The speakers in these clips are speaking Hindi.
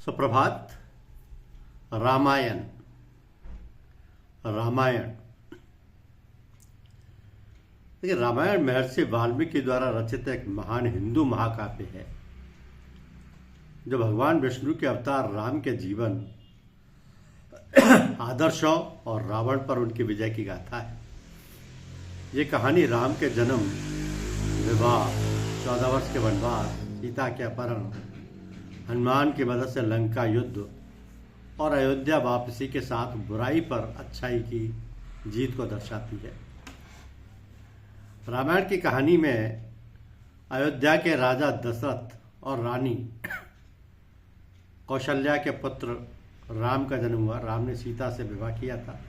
सुप्रभात। रामायण रामायण देखिए, रामायण महर्षि वाल्मीकि द्वारा रचित एक महान हिंदू महाकाव्य है जो भगवान विष्णु के अवतार राम के जीवन, आदर्शों और रावण पर उनकी विजय की गाथा है। ये कहानी राम के जन्म, विवाह, 14 वर्ष के वनवास, सीता के अपहरण, हनुमान की मदद से लंका युद्ध और अयोध्या वापसी के साथ बुराई पर अच्छाई की जीत को दर्शाती है। रामायण की कहानी में अयोध्या के राजा दशरथ और रानी कौशल्या के पुत्र राम का जन्म हुआ। राम ने सीता से विवाह किया था,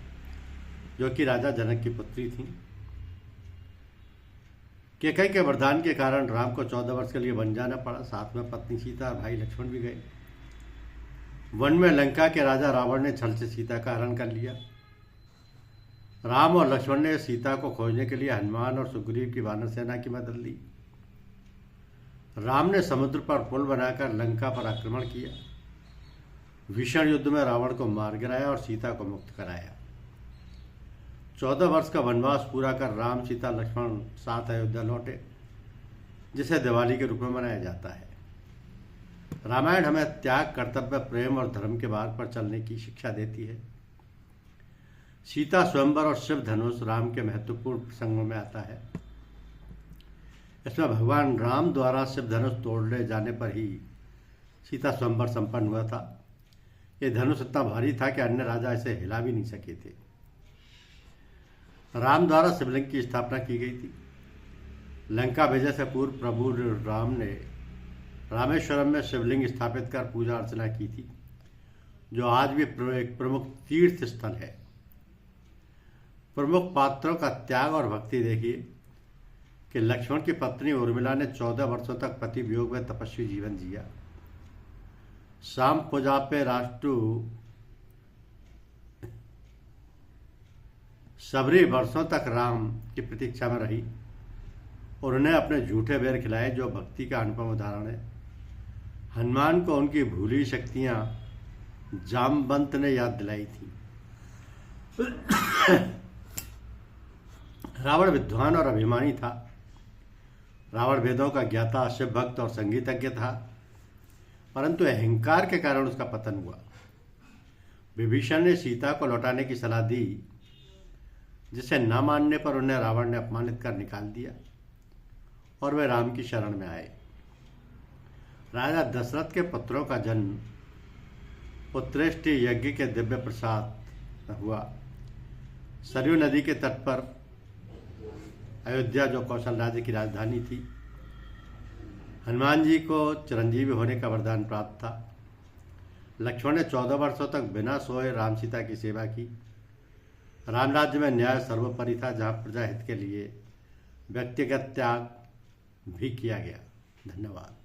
जो कि राजा जनक की पुत्री थी। कैकेयी के वरदान के कारण राम को 14 वर्ष के लिए वन जाना पड़ा। साथ में पत्नी सीता और भाई लक्ष्मण भी गए। वन में लंका के राजा रावण ने छल से सीता का हरण कर लिया। राम और लक्ष्मण ने सीता को खोजने के लिए हनुमान और सुग्रीव की वानर सेना की मदद ली। राम ने समुद्र पर पुल बनाकर लंका पर आक्रमण किया। भीषण युद्ध में रावण को मार गिराया और सीता को मुक्त कराया। 14 वर्ष का वनवास पूरा कर राम, सीता, लक्ष्मण साथ अयोध्या लौटे, जिसे दिवाली के रूप में मनाया जाता है। रामायण हमें त्याग, कर्तव्य, प्रेम और धर्म के मार्ग पर चलने की शिक्षा देती है। सीता स्वयंवर और शिव धनुष राम के महत्वपूर्ण प्रसंगों में आता है। इसमें भगवान राम द्वारा शिव धनुष तोड़े जाने पर ही सीता स्वयंवर संपन्न हुआ था। ये धनुष इतना भारी था कि अन्य राजा इसे हिला भी नहीं सके थे। राम द्वारा शिवलिंग की स्थापना की गई थी। लंका विजय से पूर्व प्रभु राम ने रामेश्वरम में शिवलिंग स्थापित कर पूजा अर्चना की थी, जो आज भी एक प्रमुख तीर्थ स्थल है। प्रमुख पात्रों का त्याग और भक्ति देखिए कि लक्ष्मण की पत्नी उर्मिला ने 14 वर्षों तक पति वियोग में तपस्वी जीवन जिया। शाम पूजा पे राष्ट्र सबरी वर्षों तक राम की प्रतीक्षा में रही और उन्हें अपने झूठे बेर खिलाए, जो भक्ति का अनुपम उदाहरण है। हनुमान को उनकी भूली शक्तियां जामवंत ने याद दिलाई थी। रावण विद्वान और अभिमानी था। रावण वेदों का ज्ञाता, शिव भक्त और संगीतज्ञ था, परंतु अहंकार के कारण उसका पतन हुआ। विभीषण ने सीता को लौटाने की सलाह दी, जिसे न मानने पर उन्हें रावण ने अपमानित कर निकाल दिया और वे राम की शरण में आए। राजा दशरथ के पुत्रों का जन्म पुत्रेष्टि यज्ञ के दिव्य प्रसाद हुआ। सरयू नदी के तट पर अयोध्या, जो कौशल राज्य की राजधानी थी, हनुमान जी को चिरंजीवी होने का वरदान प्राप्त था। लक्ष्मण ने 14 वर्षों तक बिना सोए राम सीता की सेवा की। राम राज्य में न्याय सर्वोपरि था, जहाँ प्रजा हित के लिए व्यक्तिगत त्याग भी किया गया। धन्यवाद।